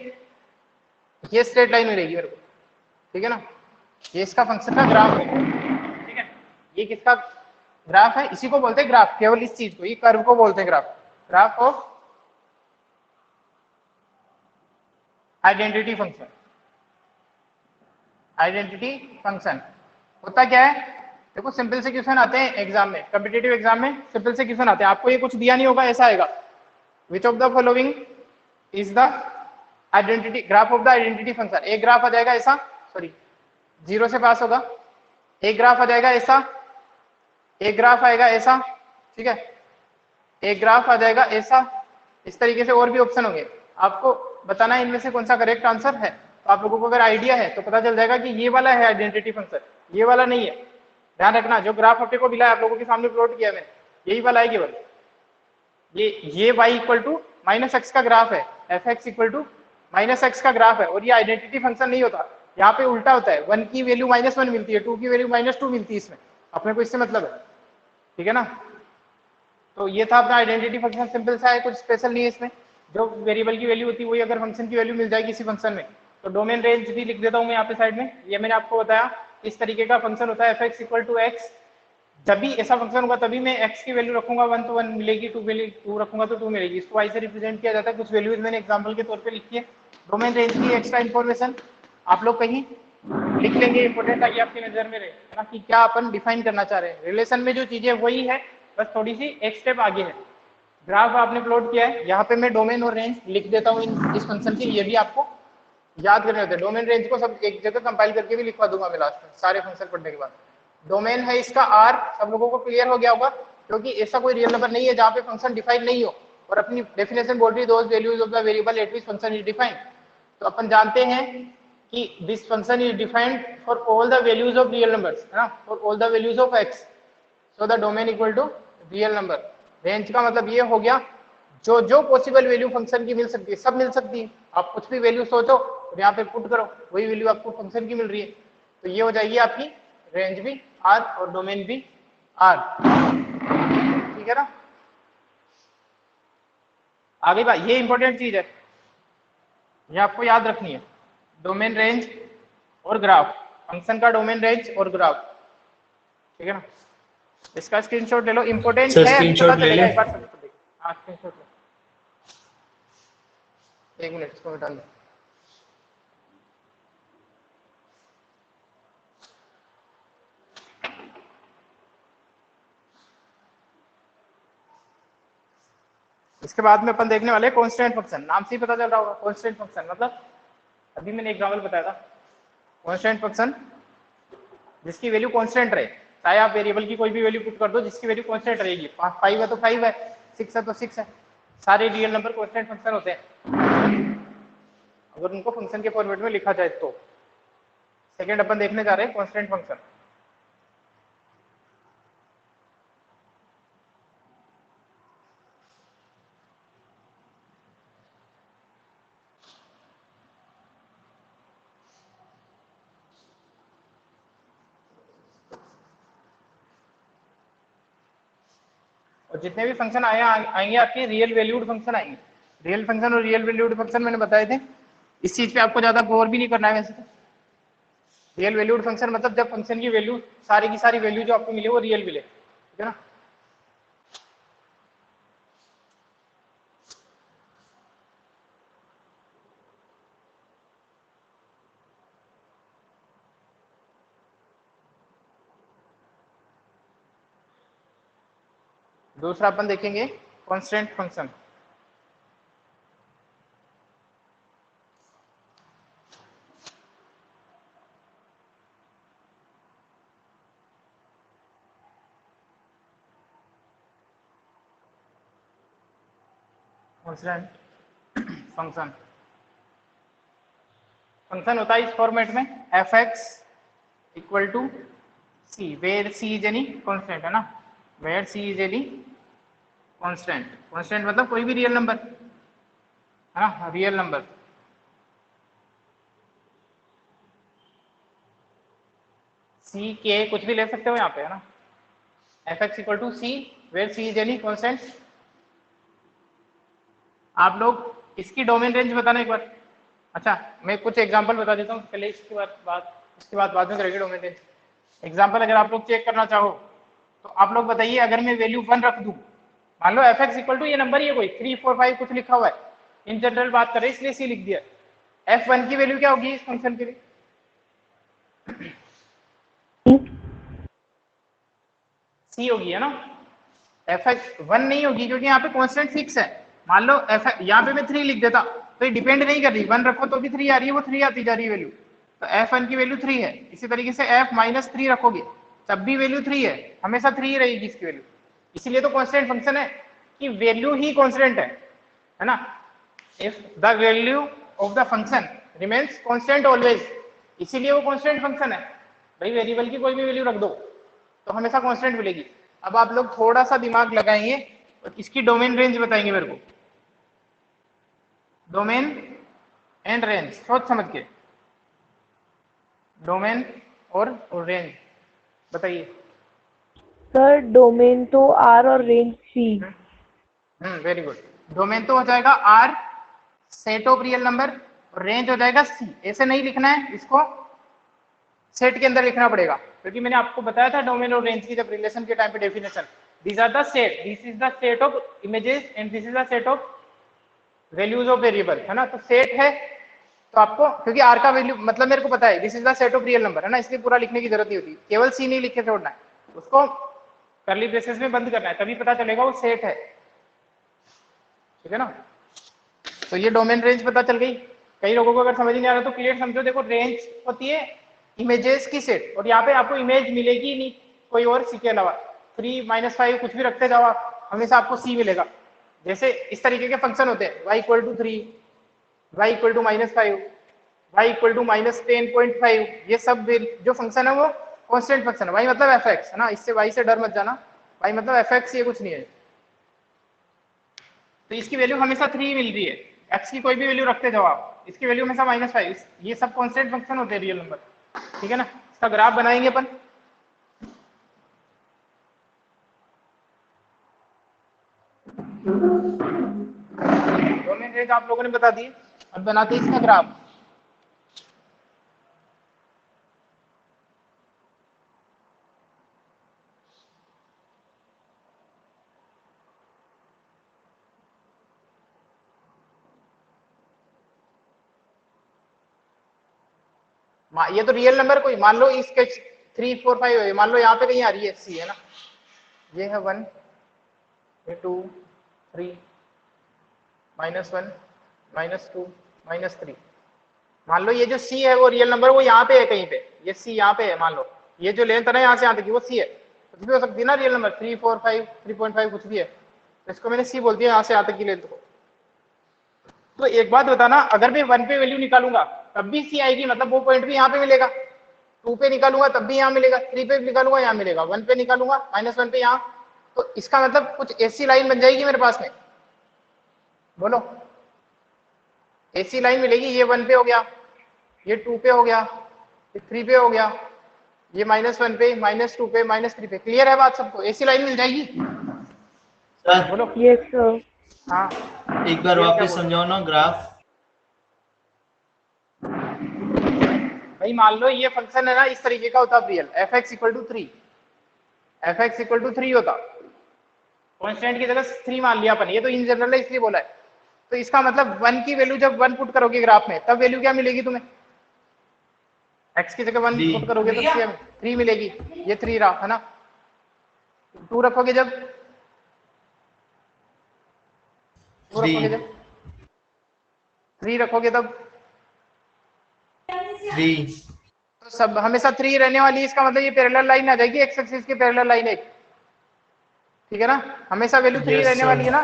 ये स्ट्रेट लाइन मिलेगी मेरे को, ठीक है ना। ये इसका फंक्शन का ग्राफ है, ठीक है। ये किसका ग्राफ है? इसी को बोलते हैं ग्राफ, केवल इस चीज को, ये कर्व को बोलते हैं graph, graph of identity function. Identity function होता क्या है? देखो सिंपल से क्वेश्चन आते हैं एग्जाम में, कॉम्पिटिटिव एग्जाम में सिंपल से क्वेश्चन आते हैं। आपको ये कुछ दिया नहीं होगा, ऐसा आएगा, which of the following is the identity graph of the identity function. एक ग्राफ आ जाएगा ऐसा, सॉरी 0 से पास होगा, एक ग्राफ आ जाएगा ऐसा, एक ग्राफ आएगा ऐसा, ठीक है, एक ग्राफ आ जाएगा ऐसा। इस तरीके से और भी ऑप्शन होंगे, आपको बताना है इनमें से कौन सा करेक्ट आंसर है। तो आप लोगों को अगर आइडिया है तो पता चल जाएगा कि ये वाला है आइडेंटिटी फंक्शन, ये वाला नहीं है। ध्यान रखना, जो ग्राफ अपने को मिला है आप लोगों के सामने प्लॉट किया मैंने, यही वाला है केवल। ये y = -x का ग्राफ है, fx = -x का ग्राफ है, और ये आइडेंटिटी फंक्शन नहीं होता। यहाँ पे उल्टा होता है, 1 की वैल्यू -1 मिलती है, 2 की वैल्यू -2 मिलती है। इसमें अपने को इससे मतलब है, ठीक है ना। तो ये था अपना आइडेंटिटी फंक्शन, सिंपल सा है, कुछ स्पेशल नहीं है इसमें। जो वेरिएबल की वैल्यू होती है वही अगर फंक्शन की वैल्यू मिल जाएगी इसी फंक्शन में। तो डोमेन रेंज भी लिख देता हूँ मैं यहाँ पे साइड में। ये मैंने आपको बताया इस तरीके का फंक्शन होता है fx = x। जब भी ऐसा फंक्शन होगा तभी मैं x की वैल्यू रखूंगा 1 तो 1 मिलेगी, 2 रखूंगा तो 2 मिलेगी। इसको y से रिप्रेजेंट किया जाता है। कुछ वैल्यूज मैंने एग्जांपल के तौर पे लिखी है। डोमेन रेंज की एक्स्ट्रा इन्फॉर्मेशन आप लोग कहीं लिख लेंगे, इंपॉर्टेंट ताकि आपकी नजर में रहे, है ना, कि क्या अपन डिफाइन करना चाह रहे हैं। रिलेशन में जो चीजें वही है, बस थोड़ी सी एक स्टेप आगे है। ग्राफ आपने प्लॉट किया है, यहाँ पे मैं डोमेन और रेंज लिख देता हूँ इस फंक्शन की। ये भी आपको याद करने होते हैं। डोमेन रेंज को सब एक जगह कंपाइल करके भी लिखवा दूंगा मैं लास्ट में, सारे फंक्शन पढ़ने के बाद। डोमेन है इसका R, सब लोगों को क्लियर हो गया होगा, क्योंकि ऐसा कोई रियल नंबर नहीं है जहाँ पे फंक्शन डिफाइन नहीं हो। और अपनी डेफिनेशन बोल रही है those values of the variable at which function is defined. तो अपन जानते हैं कि this function is defined for all the values of real numbers, है ना, for all the values of x, so the domain equal to real number. Range का मतलब ये हो गया जो जो पॉसिबल वैल्यू फंक्शन की मिल सकती है सब मिल सकती है। आप कुछ भी वैल्यू सोचो और यहाँ पे पुट करो, वही वैल्यू आपको फंक्शन की मिल रही है। तो ये हो जाएगी आपकी रेंज भी R और डोमेन भी R, ठीक है ना। आगे बात, ये इंपॉर्टेंट चीज है, ये आपको याद रखनी है, डोमेन रेंज और ग्राफ, फंक्शन का डोमेन रेंज और ग्राफ, ठीक है ना। इसका स्क्रीनशॉट ले लो, इंपॉर्टेंट सर है, अभी स्क्रीनशॉट पता ले चलेगा ले। एक बार समझ तो देखो। हाँ स्क्रीनशॉट लो, एक मिनट इसको मिटा लो। इसके बाद में अपन देखने वाले कांस्टेंट फंक्शन, नाम से ही पता चल रहा होगा कांस्टेंट फंक्शन मतलब, अभी मैंने एग्जांपल बताया था कांस्टेंट फंक्शन जिसकी वैल्यू कांस्टेंट रहे, चाहे आप वेरिएबल की कोई भी वैल्यू पुट कर दो जिसकी वैल्यू कांस्टेंट रहेगी। 5 है तो 5 है, 6 है तो 6 है, सारे रियल नंबर कांस्टेंट फंक्शन होते हैं अगर उनको फंक्शन के फॉर्मेट में लिखा जाए तो। सेकंड अपन देखने जा रहे हैं कांस्टेंट फंक्शन। और जितने भी फंक्शन आएंगे आपके रियल वैल्यूड फंक्शन आएंगे। रियल फंक्शन और रियल वैल्यूड फंक्शन मैंने बताए थे, इस चीज पे आपको ज्यादा गौर भी नहीं करना है वैसे तो। रियल वैल्यूड फंक्शन मतलब जब फंक्शन की वैल्यू सारी की सारी वैल्यू जो आपको मिले वो रियल मिले, ठीक है ना। दूसरा अपन देखेंगे constant function. Constant function function होता है इस फॉर्मेट में f x equal to c, where c is any constant, है ना, where c is any constant. Constant मतलब कोई भी रियल नंबर, है ना, रियल नंबर। सी के कुछ भी ले सकते हो यहाँ पे, है ना, f x equal to c where c is any constant. आप लोग इसकी डोमेन रेंज बताना एक बार। अच्छा मैं कुछ एग्जांपल बता देता हूँ पहले, इसके बाद में करेंगे डोमेन रेंज। एग्जांपल अगर आप लोग चेक करना चाहो तो आप लोग बताइए, अगर मैं वैल्यू 1 रख दूं, मान लो एफ एक्स इक्वल टू ये नंबर ही है कोई 3 4 5 कुछ लिखा हुआ है, इन जनरल बात कर रहे हैं इसलिए सी लिख दिया। f1 की वैल्यू क्या होगी इस फंक्शन के लिए? सी होगी, है ना। एफ एक्स 1 नहीं होगी क्योंकि यहाँ पे कांस्टेंट फिक्स है। मान लो एफ यहाँ पे मैं 3 लिख देता तो ये डिपेंड नहीं कर रही, 1 रखो तो भी 3 आ रही है, वो 3 आती जा रही है वैल्यू, तो f1 की वैल्यू 3 है। इसी तरीके से f माइनस 3 रखोगे तब भी वैल्यू 3 है, हमेशा 3 ही रहेगी इसकी वैल्यू। इसीलिए तो कांस्टेंट फंक्शन है कि वैल्यू ही कांस्टेंट है ना। If the value of the function remains constant always, इसीलिए वो कांस्टेंट फंक्शन है। भाई वेरिएबल की कोई भी वैल्यू रख दो तो हमेशा कांस्टेंट मिलेगी। अब आप लोग थोड़ा सा दिमाग लगाएंगे और इसकी डोमेन रेंज बताएंगे मेरे को, डोमेन एंड रेंज सोच समझ के, डोमेन और रेंज बताइए। सर डोमेन तो R और range C। Very good. Domain तो हो जाएगा R set of real number और रेंज हो जाएगा C। ऐसे नहीं लिखना है इसको, सेट के अंदर लिखना पड़ेगा क्योंकि मैंने आपको बताया था डोमेन और रेंज की जब रिलेशन के टाइम पे definition, these are the set, this is the set of images and this is the set of values of variable, है ना। तो सेट है तो आपको, क्योंकि R का वैल्यू मतलब मेरे को पता है this is the set of real number, है ना, इसलिए पूरा लिखने की जरूरत नहीं होती, केवल C नहीं लिख के छोड़ना है, उसको करली ब्रेसेस में बंद करना है तभी पता चलेगा वो सेट है, ठीक है ना। तो ये डोमेन रेंज पता चल गई। कई लोगों को अगर समझ नहीं आ रहा तो क्लियर समझो, देखो रेंज होती है इमेजेस की सेट और यहाँ पे आपको इमेज मिलेगी नहीं कोई और सी के अलावा, 3 -5 कुछ भी रखते जाओ आप हमेशा आपको सी मिलेगा। जैसे इस तरीके के फंक्शन होते हैं y equal to 3, y equal to -5, y equal to -10.5, ये सब जो फंक्शन है वो कांस्टेंट फंक्शन है। y मतलब fx है ना, इससे y से डर मत जाना, y मतलब fx, ये कुछ नहीं है। तो इसकी वैल्यू हमेशा 3 मिल रही है, x की कोई भी वैल्यू रखते जाओ आप, इसकी वैल्यू हमेशा -5, ये सब कांस्टेंट फंक्शन होते हैं रियल नंबर, ठीक है ना। इसका ग्राफ बनाएंगे अपन। डोमेन रेंज आप लोगों ने बता दी, अब बनाते हैं इसका ग्राफ। ये तो रियल नंबर कोई मान लो इसके 3 4 5 है, मान लो यहाँ पे कहीं आ रही है सी, है ना, ये है 1, ये 2 3 -1 -2 -3। मान लो ये जो सी है वो रियल नंबर, वो यहाँ पे है कहीं पे, ये सी यहाँ पे है, मान लो ये जो लेंथ है ना यहाँ से यहाँ तक वो सी है, कुछ भी हो सकती है ना रियल नंबर, 3 4 5 3.5 कुछ भी है, तो इसको मैंने सी बोल दिया यहाँ से यहाँ तक की लेंथ को। तो एक बात बताना, अगर मैं 1 पे वैल्यू निकालूंगा तब भी सी आएगी, मतलब वो पॉइंट भी यहाँ पे मिलेगा, 2 पे निकालूंगा तब भी यहाँ मिलेगा, 3 पे निकालूंगा यहाँ मिलेगा, 1 पे निकालूंगा -1 पे यहाँ, तो इसका मतलब कुछ ऐसी लाइन बन जाएगी मेरे पास में, बोलो ऐसी लाइन मिलेगी, ये 1 पे हो गया, ये 2 पे हो गया, ये 3 पे हो गया, ये -1 पे, -2 पे, -3 पे, क्लियर है बात सबको, ऐसी लाइन मिल जाएगी सर बोलो। Yes sir. हाँ एक बार ये क्या वापस बोल- समझाओ ना ग्राफ। भाई मान लो ये फंक्शन है ना, इस तरीके का होता real, fx equal to 3, fx equal to 3 होता, कांस्टेंट की जगह 3 मान लिया अपन, ये तो इन जनरल है इसलिए बोला है। तो इसका मतलब 1 की वैल्यू जब 1 पुट करोगे ग्राफ में तब वैल्यू क्या मिलेगी तुम्हें, x की जगह 1 पुट करोगे तो 3 मिलेगी, ये 3 रहा है ना। 2 रखोगे जब 2 रखोगे जब 3 रखोगे तब 3 तो सब हमेशा 3 रहने वाली है, इसका मतलब ये पैरेलल लाइन आ जाएगी, एक्स एक्सिस की पैरेलल लाइन है, ठीक है ना, हमेशा वैल्यू 3 Yes, रहने sir. वाली है ना।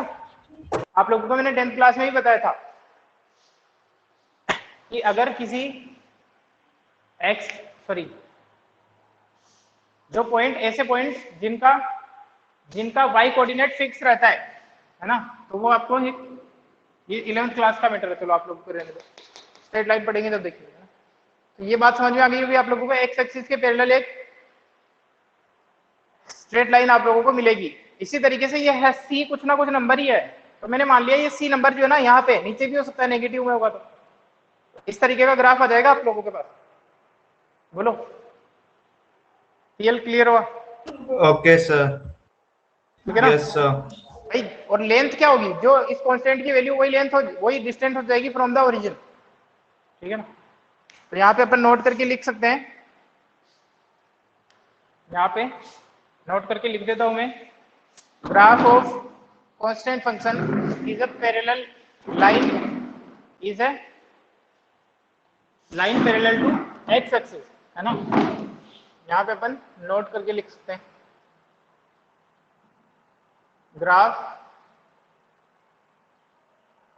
आप लोगों को मैंने 10th क्लास में ही बताया था कि अगर किसी जो पॉइंट, ऐसे पॉइंट जिनका y कोऑर्डिनेट फिक्स रहता है ना, तो वो आपको ये 11th क्लास का मैटर है, चलो आप लोगों को रहने दो, स्ट्रेट लाइन पढ़ेंगे तब देखिए। तो ये बात समझ में आ गई होगी आप लोगों को, एक्स एक्सिस के पैरेलल एक स्ट्रेट लाइन आप लोगों को मिलेगी। इसी तरीके से ये है सी कुछ ना कुछ नंबर ही है, तो मैंने मान लिया ये सी नंबर जो है ना यहाँ पे नीचे भी हो सकता है, नेगेटिव में होगा, तो इस तरीके का ग्राफ आ जाएगा आप लोगों के पास, बोलो क्लियर हुआ, ओके सर। ठीक है ना। Yes sir. भाई और लेंथ क्या होगी, जो इस कांस्टेंट की वैल्यू वही लेंथ हो, वही डिस्टेंस हो जाएगी फ्रॉम द ओरिजिन, ठीक है ना। तो यहाँ पे अपन नोट करके लिख सकते हैं, यहाँ पे नोट करके लिख देता हूं मैं, graph of constant function is a parallel line, is a line parallel to x axis, है ना। यहाँ पे अपन नोट करके लिख सकते हैं, graph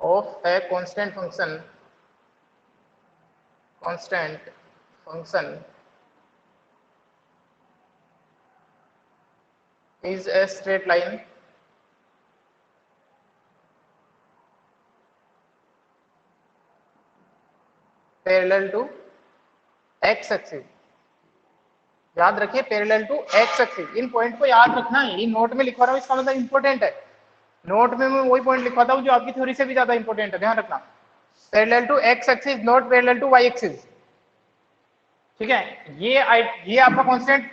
of a constant function is a straight line parallel to x axis, याद रखिए पैरेलल टू एक्स एक्सिस, इन पॉइंट को याद रखना है, ये नोट में लिखवा रहा हूँ, इसका मतलब इंपॉर्टेंट है, नोट में मैं वही पॉइंट लिखवाता हूँ जो आपकी थ्योरी से भी ज्यादा इंपॉर्टेंट है, ध्यान रखना, parallel to x axis not parallel to y axis, ठीक है। ये आपका कांस्टेंट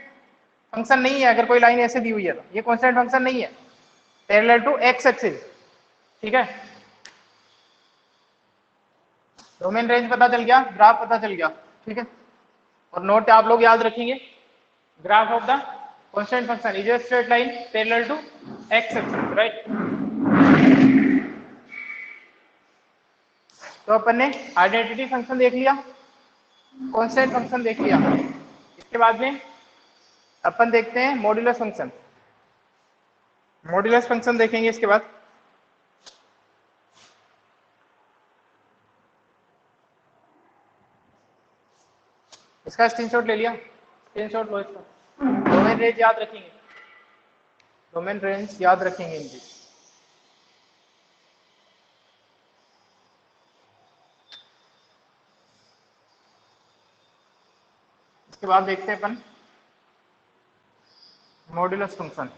फंक्शन नहीं है, अगर कोई लाइन ऐसे दी हुई है तो ये कांस्टेंट फंक्शन नहीं है, पैरेलल टू एक्स एक्सिस, ठीक है। डोमेन रेंज पता चल गया, ग्राफ पता चल गया, ठीक है। और नोट आप लोग याद रखेंगे, graph of the constant function is a straight line parallel to x axis, right. तो अपन ने आइडेंटिटी फंक्शन देख लिया, कांस्टेंट फंक्शन देख लिया, इसके बाद में अपन देखते हैं मॉड्यूलस फंक्शन, मॉड्यूलस फंक्शन देखेंगे इसके बाद। इसका स्क्रीनशॉट ले लिया, स्क्रीनशॉट लो इसका। डोमेन रेंज याद रखेंगे, डोमेन रेंज याद रखेंगे इनकी। इसके बाद देखते हैं अपन मॉड्यूलस फंक्शन।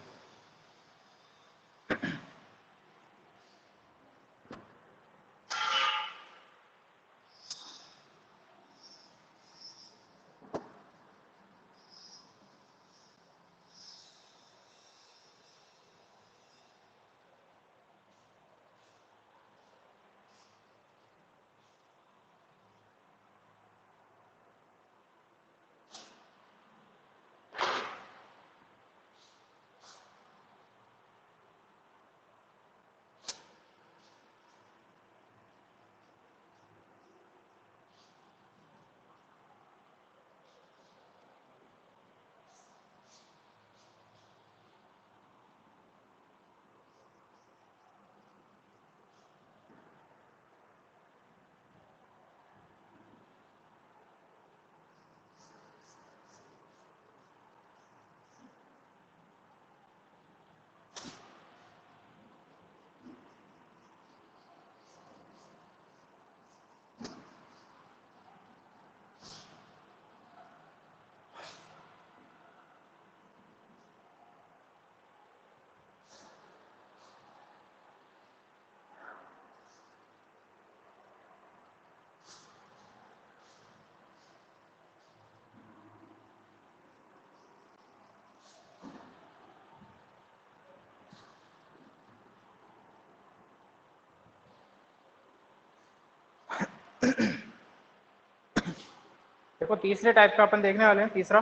देखो तीसरे टाइप का अपन देखने वाले हैं, तीसरा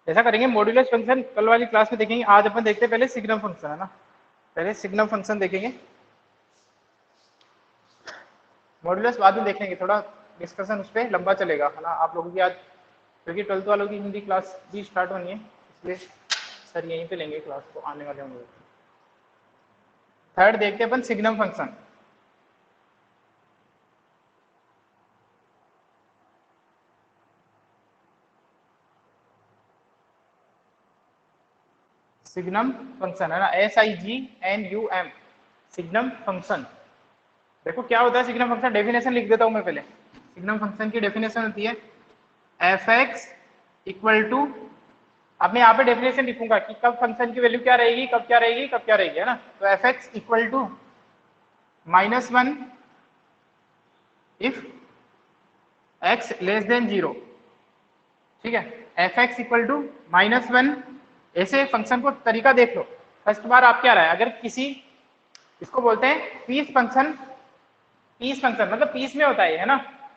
ऐसा करेंगे मॉड्यूलस फंक्शन कल वाली क्लास में देखेंगे। आज अपन देखते हैं पहले सिग्नम फंक्शन, है ना, पहले सिग्नम फंक्शन देखेंगे, मॉड्यूलस बाद में देखेंगे। थोड़ा डिस्कशन उस पर लंबा चलेगा, है ना। आप लोगों की आज क्योंकि 12th वालों की हिंदी क्लास भी स्टार्ट होनी है, इसलिए सर यहीं पे लेंगे क्लास को, आने वाले होंगे। थर्ड देखते हैं अपन सिग्नम फंक्शन। सिग्नम फंक्शन, है ना, SIGNUM, सिग्नम फंक्शन। देखो क्या होता है सिग्नम फंक्शन, डेफिनेशन लिख देता हूं मैं पहले। सिग्नम फंक्शन की डेफिनेशन होती है fx इक्वल टू, अब मैं यहाँ पे डेफिनेशन लिखूंगा कि कब फंक्शन की वैल्यू क्या रहेगी, कब क्या रहेगी, कब क्या रहेगी, है ना। तो fx equal to -1 if x less than 0, ठीक है। fx इक्वल टू -1, ऐसे फंक्शन को तरीका देख लो। फर्स्ट बार आप क्या रहा है, अगर किसी, इसको बोलते हैं पीस फंक्शन। पीस फंक्शन मतलब पीस में होता है ना,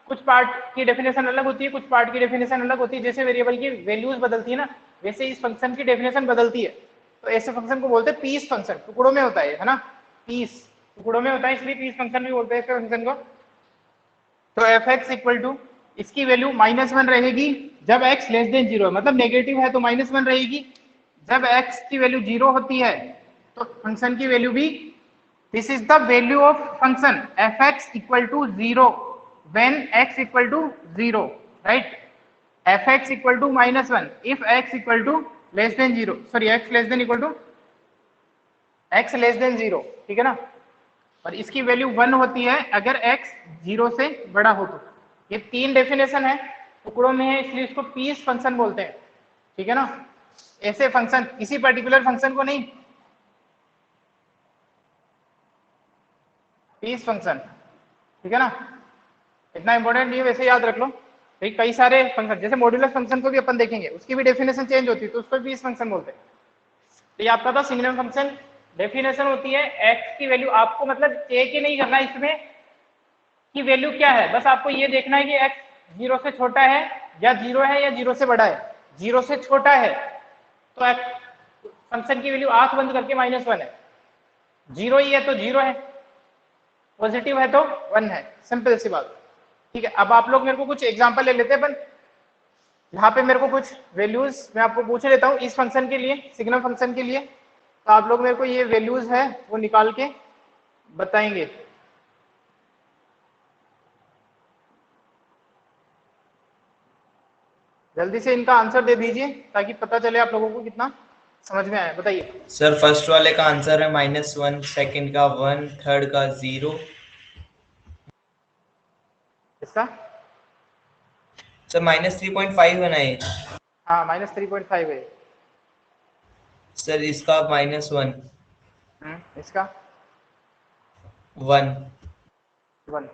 कुछ पार्ट की डेफिनेशन अलग होती है, कुछ पार्ट की डेफिनेशन अलग होती है। जैसे वेरिएबल की वैल्यूज बदलती है ना, वैसे इस फंक्शन की डेफिनेशन बदलती है। तो ऐसे फंक्शन को बोलते हैं पीस फंक्शन, टुकड़ों में होता है ना, पीस टुकड़ों में होता है, इसलिए पीस फंक्शन भी बोलते हैं इस फंक्शन को। तो fx इक्वल टू, इसकी वैल्यू -1 रहेगी जब x लेस देन 0 है, मतलब नेगेटिव है तो -1 रहेगी। जब x की वैल्यू 0 होती है तो फंक्शन की वैल्यू भी, this is the value of function fx equal to 0 when x equal to 0, right. fx equal to -1 if x equal to less than 0, sorry x less than equal to x less than 0, ठीक है ना। और इसकी value 1 होती है अगर x 0 से बड़ा हो तो। ये तीन डेफिनेशन है, टुकड़ों में है, इसलिए इसको पीस फंक्शन बोलते हैं, ठीक है ना। ऐसे फंक्शन, किसी पर्टिकुलर फंक्शन को नहीं, पीस फंक्शन, ठीक है ना। इतना इंपॉर्टेंट नहीं है, वैसे याद रख लो। ठीक, कई सारे फंक्शन, जैसे मॉड्यूलस फंक्शन को भी अपन देखेंगे, उसकी भी डेफिनेशन चेंज होती है, तो उसको पीस फंक्शन बोलते हैं। तो ये आपका था सिग्नम फंक्शन। डेफिनेशन होती है x की वैल्यू, आपको मतलब चेक ही नहीं करना इसमें कि वैल्यू क्या है, बस आपको ये देखना है कि x 0 से छोटा है या 0 है या 0 से बड़ा है। 0 से छोटा है तो फंक्शन की वैल्यू आंख बंद करके -1 है, 0 ही है तो 0 है, पॉजिटिव है तो 1 है, सिंपल सी बात, ठीक है। अब आप लोग मेरे को कुछ एग्जांपल ले लेते हैं अपन। यहाँ पे मेरे को कुछ वैल्यूज मैं आपको पूछ लेता हूँ इस फंक्शन के लिए, सिग्नम फंक्शन के लिए। तो आप लोग मेरे को ये वैल्यूज है वो निकाल के बताएंगे, जल्दी से इनका आंसर दे दीजिए ताकि पता चले आप लोगों को कितना समझ में आया। बताइए। सर फर्स्ट वाले का आंसर है -1, सेकंड का 1, थर्ड का 0। इसका सर -3.5 है ना ये? हाँ -3.5 है। सर इसका -1, इसका 1। 1।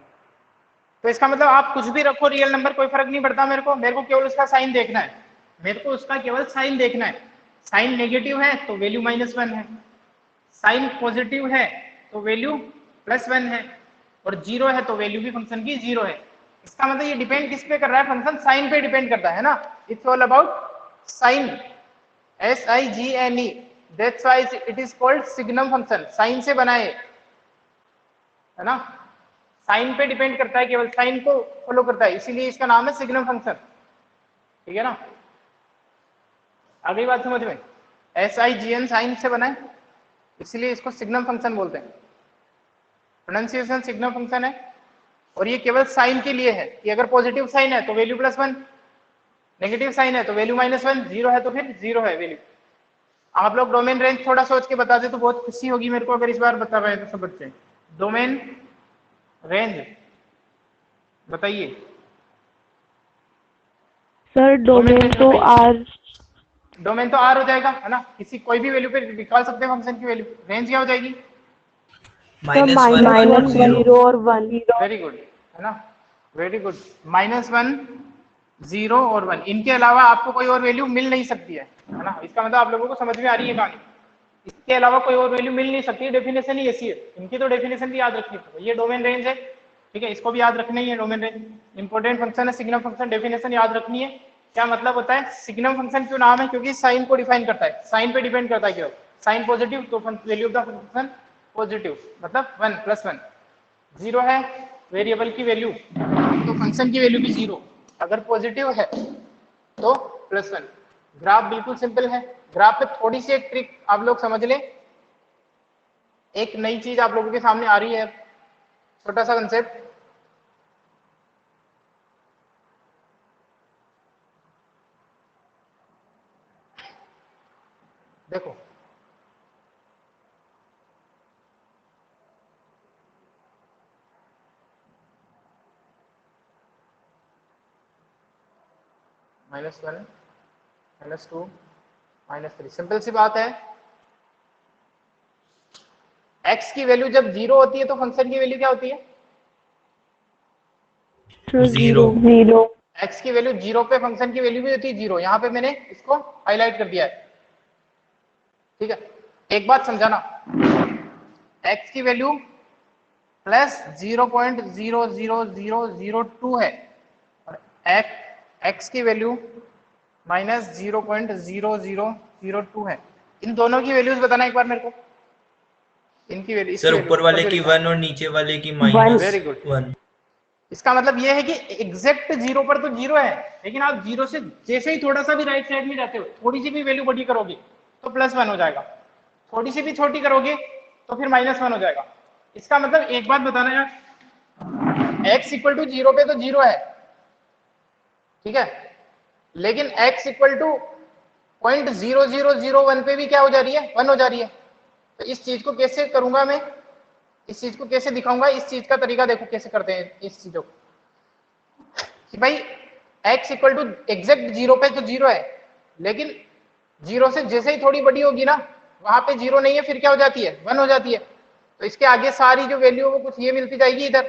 तो इसका मतलब आप कुछ भी रखो रियल नंबर, कोई फर्क नहीं पड़ता मेरे को केवल उसका साइन देखना है। मेरे को उसका केवल साइन देखना है। साइन नेगेटिव है तो वैल्यू -1 है, साइन पॉजिटिव है तो वैल्यू +1 है, और 0 है तो वैल्यू भी फंक्शन की 0 है। इसका मतलब ये डिपेंड किस पे कर रहा है, फंक्शन साइन पे डिपेंड करता है ना। It's all about sign, SIGNE, that's why it is called signum function. Sign से बना है ना, साइन पे डिपेंड करता है, केवल साइन को फॉलो करता है, इसीलिए इसका नाम है सिग्नम फंक्शन। ठीक है ना, आ गई बात समझ में। SIGN साइन से बना है, इसलिए इसको सिग्नम फंक्शन बोलते हैं। प्रोनाउंसिएशन सिग्नम फंक्शन है, और ये केवल साइन के लिए है कि अगर पॉजिटिव साइन है तो वैल्यू +1, नेगेटिव साइन है तो वैल्यू -1, 0 है तो फिर 0 है वैल्यू। आप लोग डोमेन रेंज थोड़ा सोच के बता दे तो बहुत खुशी होगी मेरे को, अगर इस बार बता पाए तो सब बच्चे। डोमेन रेंज बताइए। सर डोमेन तो आर। डोमेन तो आर हो जाएगा है ना, किसी कोई भी वैल्यू पे निकाल सकते हैं फंक्शन की वैल्यू। रेंज क्या हो जाएगी? सर -1 और 1। वेरी गुड, है ना, वेरी गुड। -1, 0 और 1, इनके अलावा आपको कोई और वैल्यू मिल नहीं सकती है ना। इसका मतलब आप लोगों को समझ में आ रही है कहानी। इसके अलावा कोई और वैल्यू मिल नहीं सकती, डेफिनेशन ही ऐसी है। इनकी तो डेफिनेशन भी याद रखनी पड़ेगी। ये डोमेन रेंज है, ठीक है, इसको भी याद रखना ही है। डोमेन रेंज इंपॉर्टेंट फंक्शन है। सिग्नम फंक्शन डेफिनेशन याद रखनी है। क्या मतलब होता है? सिग्नम फंक्शन क्यों नाम है? क्योंकि साइन को डिफाइन करता है, साइन पे डिपेंड करता है। क्यों? साइन पॉजिटिव तो value of the function positive, मतलब 1 +1। 0 है वेरिएबल की वैल्यू तो फंक्शन की वैल्यू भी 0, अगर पॉजिटिव है तो +1। ग्राफ बिल्कुल सिंपल है। ग्राफ पे थोड़ी सी एक ट्रिक आप लोग समझ लें, एक नई चीज आप लोगों के सामने आ रही है, छोटा सा कंसेप्ट। देखो, -1, -2, -3, सिंपल सी बात है। x की वैल्यू जब 0 होती है तो फंक्शन की वैल्यू क्या होती है? 0। x की वैल्यू 0 पे फंक्शन की वैल्यू भी होती है 0। यहाँ पे मैंने इसको हाईलाइट कर दिया है, ठीक है। एक बात समझाना, x की वैल्यू +0.00002 है, और x की वैल्यू -0.0002 है। इन दोनों की वैल्यूज बताना एक बार मेरे को। इनकी वैल्यू, सर ऊपर वाले की 1 और नीचे वाले की वेरी गुड। -1। इसका मतलब यह है कि एग्जैक्ट 0 पर तो 0 है, लेकिन आप 0 से जैसे ही थोड़ा सा भी राइट साइड में जाते हो, थोड़ी सी भी वैल्यू बड़ी करोगे तो +1 हो जाएगा, थोड़ी सी भी छोटी करोगे तो फिर -1 हो जाएगा। इसका मतलब एक बात बताना यार, x = 0 पे तो 0 है, ठीक है, लेकिन x = 0.0001 पे भी क्या हो जा रही है? 1 हो जा रही है। तो इस चीज को कैसे करूंगा मैं, इस चीज को कैसे दिखाऊंगा? इस चीज का तरीका देखो कैसे करते हैं इस चीजों को, कि भाई x = एग्जैक्ट 0 पे तो 0 है, लेकिन 0 से जैसे ही थोड़ी बड़ी होगी ना, वहां पे 0 नहीं है, फिर क्या हो जाती है? 1 हो जाती है। तो इसके आगे सारी जो वैल्यू है वो कुछ ये मिलती जाएगी इधर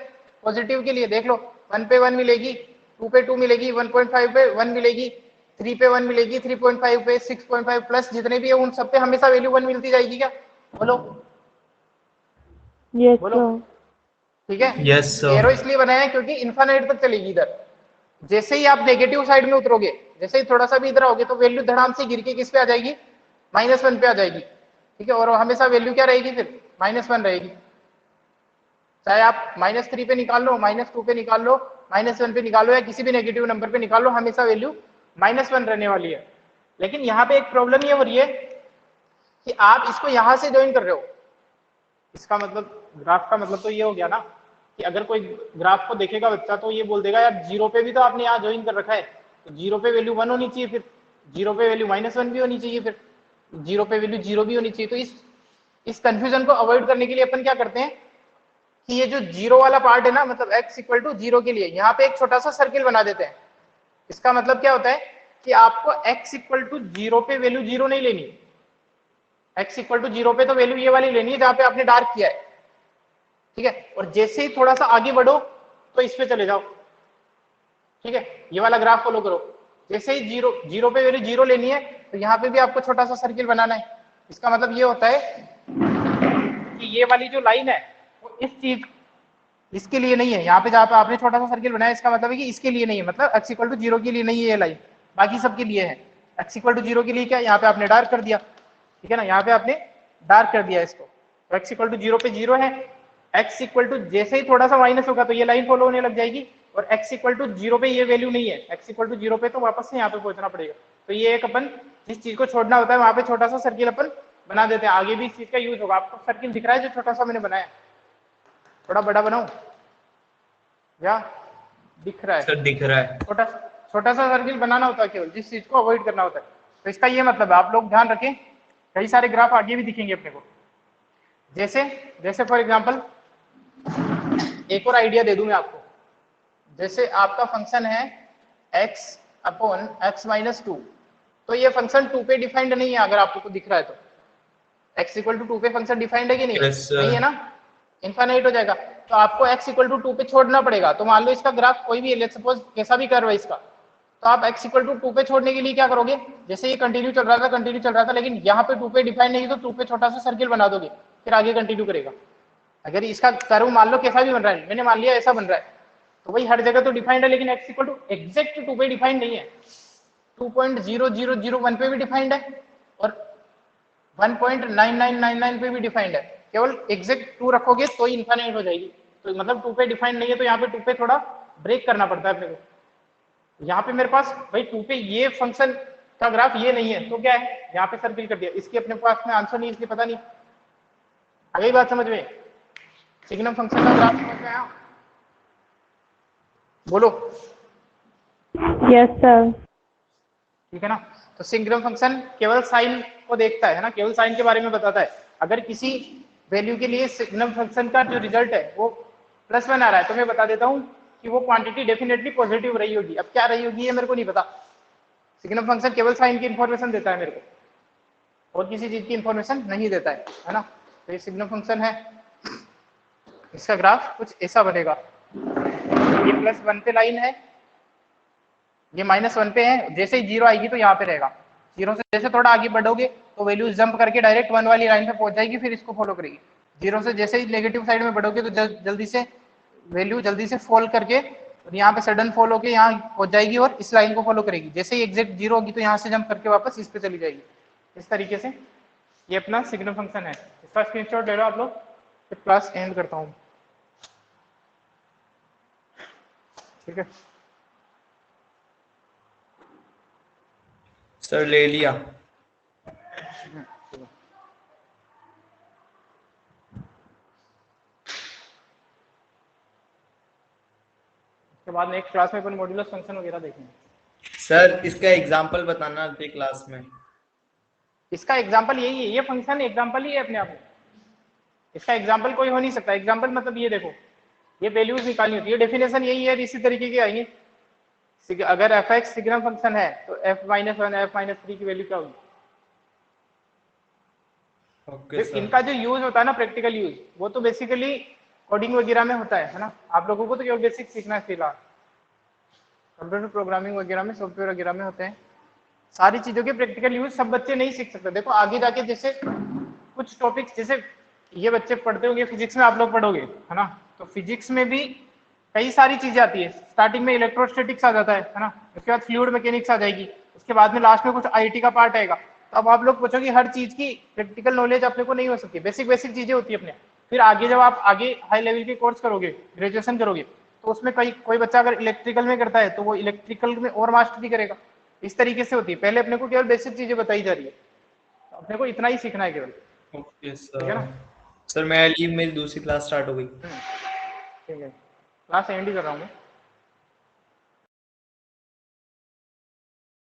पॉजिटिव के लिए। देख लो, 1 पे 1 मिलेगी, 2 पे 2 मिलेगी, 1.5 पे 1 मिलेगी, 3 पे 1 मिलेगी, 3.5 पे, 6.5 प्लस जितने भी है उन सब पे हमेशा वैल्यू 1 मिलती जाएगी। क्या बोलो? यस बोलो, सर। ठीक है। Yes, sir. एरो इसलिए बनाया है क्योंकि इन्फिनिट तक चलेगी इधर। जैसे ही आप नेगेटिव साइड में उतरोगे, जैसे ही थोड़ा सा भी इधर आओगे तो वैल्यू धड़ाम से गिर के किस पे आ जाएगी? -1 पे आ जाएगी, ठीक है। और हमेशा वैल्यू क्या रहेगी फिर? -1 रहेगी। चाहे आप -3 पे निकाल लो, -2 पे निकाल लो, -1 पे निकालो, या किसी भी नेगेटिव नंबर पे निकाल लो, हमेशा वैल्यू -1 रहने वाली है। लेकिन यहाँ पे एक प्रॉब्लम ये हो रही है कि आप इसको यहां से ज्वाइन कर रहे हो। इसका मतलब, ग्राफ का मतलब तो ये हो गया ना कि अगर कोई ग्राफ को देखेगा बच्चा तो ये बोल देगा यार 0 पे भी तो आपने यहाँ ज्वाइन कर रखा है, तो 0 पे वैल्यू 1 होनी चाहिए, फिर 0 पे वैल्यू -1 भी होनी चाहिए, फिर 0 पे वैल्यू 0 भी होनी चाहिए। तो इस कंफ्यूजन को अवॉइड करने के लिए अपन क्या करते हैं कि ये जो 0 वाला पार्ट है ना, मतलब x इक्वल टू 0 के लिए यहाँ पे एक छोटा सा सर्किल बना देते हैं। इसका मतलब क्या होता है कि आपको x इक्वल टू 0 पे वैल्यू 0 नहीं लेनी, x इक्वल टू 0 पे तो वैल्यू ये वाली लेनी है जहां पे आपने डार्क किया है, ठीक है। और जैसे ही थोड़ा सा आगे बढ़ो तो इस पे चले जाओ, ठीक है, ये वाला ग्राफ फॉलो करो। जैसे ही 0 पे वैल्यू 0 लेनी है तो यहाँ पे भी आपको छोटा सा सर्किल बनाना है। इसका मतलब ये होता है कि ये वाली जो लाइन है वो इस चीज इसके लिए नहीं है, यहाँ पे जहाँ पे आपने छोटा सा सर्किल बनाया इसका मतलब है कि इसके लिए नहीं है, मतलब x इक्वल टू 0 के लिए नहीं है ये लाइन, बाकी सबके लिए है। x इक्वल टू 0 के लिए क्या, यहाँ पे आपने डार्क कर दिया, ठीक है ना, यहाँ पे आपने डार्क कर दिया इसको, तो x इक्वल टू 0 पे 0 है। x इक्वल टू जैसे ही थोड़ा सा माइनस होगा तो ये लाइन फॉलो होने लग जाएगी, और x इक्वल टू 0 पे ये वैल्यू नहीं है, x इक्वल टू 0 पे तो वापस से यहाँ पे पहुंचना पड़ेगा। तो ये एक अपन जिस चीज को छोड़ना होता है वहां पे छोटा सा सर्किल अपन बना देते हैं, आगे भी इस चीज का यूज होगा। आपको सर्किल दिख रहा है जो छोटा सा मैंने बनाया, थोड़ा बड़ा बनाऊं या दिख रहा है? सर दिख रहा है। छोटा छोटा सा सर्किल बनाना होता है केवल, जिस चीज को अवॉइड करना होता है। तो इसका ये मतलब है, आप लोग ध्यान रखें, कई सारे ग्राफ आगे भी दिखेंगे अपने को। जैसे जैसे फॉर एग्जांपल एक और आइडिया दे दूं मैं आपको, जैसे आपका फंक्शन है x अपॉन x माइनस 2, तो ये फंक्शन 2 पे डिफाइंड नहीं है, अगर आपको दिख रहा है तो x इक्वल टू 2 पे फंक्शन डिफाइंड है कि नहीं? Yes, नहीं है ना, इनफाइनाइट हो जाएगा। तो आपको x इक्वल टू 2 पे छोड़ना पड़ेगा। तो मान लो इसका ग्राफ कोई भी, लेट्स सपोज कैसा भी कर्व है इसका, तो आप x इक्वल टू 2 पे छोड़ने के लिए क्या करोगे, जैसे ये कंटिन्यू चल रहा था, लेकिन यहाँ पे 2 पे डिफाइंड नहीं, तो 2 पे छोटा सा सर्किल बना दोगे, फिर आगे कंटिन्यू करेगा। अगर इसका कर्व मान लो कैसा भी बन रहा है, मैंने मान लिया ऐसा बन रहा है, तो वही हर जगह तो डिफाइंड है, लेकिन x इक्वल टू एग्जैक्ट 2 पे डिफाइंड नहीं है, 2.0001 पे भी डिफाइंड है और 1.9999 पे भी डिफाइंड है। केवल एग्जैक्ट 2 रखोगे तो ही इनफाइनाइट हो जाएगी। तो मतलब 2 पे डिफाइंड नहीं है, तो यहाँ पे 2 पे थोड़ा ब्रेक करना पड़ता है अपने को। यहाँ पे मेरे पास भाई 2 पे ये फंक्शन का ग्राफ ये नहीं है, तो क्या है, यहाँ पे सर्किल कर दिया, इसकी अपने पास में आंसर नहीं, इसलिए पता नहीं। आ गई बात समझ में? सिग्नम फंक्शन का ग्राफ समझ में आया? बोलो। Yes sir. ठीक है ना, तो सिग्नम फंक्शन केवल साइन को देखता है ना, केवल साइन के बारे में बताता है। अगर किसी वैल्यू के लिए सिग्नम फंक्शन का जो रिजल्ट है वो +1 आ रहा है, तो मैं बता देता हूँ कि वो क्वांटिटी डेफिनेटली पॉजिटिव रही होगी। अब क्या रही होगी ये मेरे को नहीं पता, सिग्नम फंक्शन केवल साइन की इंफॉर्मेशन देता है मेरे को, और किसी चीज की इंफॉर्मेशन नहीं देता है ना। तो ये सिग्नम फंक्शन है, इसका ग्राफ कुछ ऐसा बनेगा, ये +1 पे लाइन है, ये -1 पे है, जैसे ही 0 आएगी तो यहाँ पे रहेगा। 0 से जैसे थोड़ा आगे बढ़ोगे तो वैल्यू जंप करके डायरेक्ट 1 वाली लाइन पे पहुंच जाएगी, फिर इसको फॉलो करेगी। 0 से जैसे ही नेगेटिव साइड में बढ़ोगे तो जल्दी से वैल्यू जल्दी से फॉल करके और यहाँ पे सडन फॉल होके यहाँ पहुंच जाएगी और इस लाइन को फॉलो करेगी। जैसे ही एग्जैक्ट 0 होगी तो यहाँ से जंप करके वापस इस पे चली जाएगी। इस तरीके से ये अपना सिग्नम फंक्शन है। इसका स्क्रीनशॉट ले लो आप लोग, फिर क्लास एंड करता हूँ, ठीक है? सर ले लिया। उसके बाद नेक्स्ट क्लास में अपन मॉड्यूलस फंक्शन वगैरह देखेंगे। सर इसका एग्जांपल बताना अगली क्लास में। इसका एग्जांपल यही है, ये फंक्शन एग्जांपल ही है अपने आप में, इसका एग्जांपल कोई हो नहीं सकता। एग्जांपल मतलब ये देखो, ये वैल्यूज निकालनी होती है, डेफिनेशन यही है, इसी तरीके के आएंगे। अगर f(x) सिग्नम फंक्शन है तो f-1 f-3 की वैल्यू क्या होगी? Okay sir. इनका जो यूज होता है ना, प्रैक्टिकल यूज, वो तो बेसिकली कोडिंग वगैरह में होता है ना। आप लोगों को तो केवल बेसिक सीखना है फिलहाल, कंप्यूटर प्रोग्रामिंग वगैरह में, सॉफ्टवेयर वगैरह में होते हैं। सारी चीजों के प्रैक्टिकल यूज सब बच्चे नहीं सीख सकते। देखो आगे जाके जैसे कुछ टॉपिक्स जैसे ये बच्चे पढ़ते होंगे, फिजिक्स में आप लोग पढ़ोगे है ना, तो फिजिक्स में भी कई सारी चीजें आती है। स्टार्टिंग में इलेक्ट्रोस्टैटिक्स आ जाता है ना, उसके बाद फ्लूइड मैकेनिक्स आ जाएगी, उसके बाद में लास्ट में कुछ आईटी का पार्ट आएगा। तो अब आप लोग पूछोगे हर चीज की प्रैक्टिकल नॉलेज अपने को नहीं हो सकती, बेसिक बेसिक चीजें होती है अपने। फिर आगे जब आप आगे हाई लेवल के कोर्स करोगे, ग्रेजुएशन करोगे, तो उसमें कोई बच्चा अगर इलेक्ट्रिकल में करता है तो वो इलेक्ट्रिकल में और मास्टरी करेगा। इस तरीके से होती है। पहले अपने को केवल बेसिक चीजें बताई जा रही है, तो अपने को इतना ही सीखना है केवल। ओके ठीक है ना? सर मैं लीव, मेरी दूसरी क्लास स्टार्ट हो गई। ठीक है, क्लास एंड ही कर रहा हूँ मैं।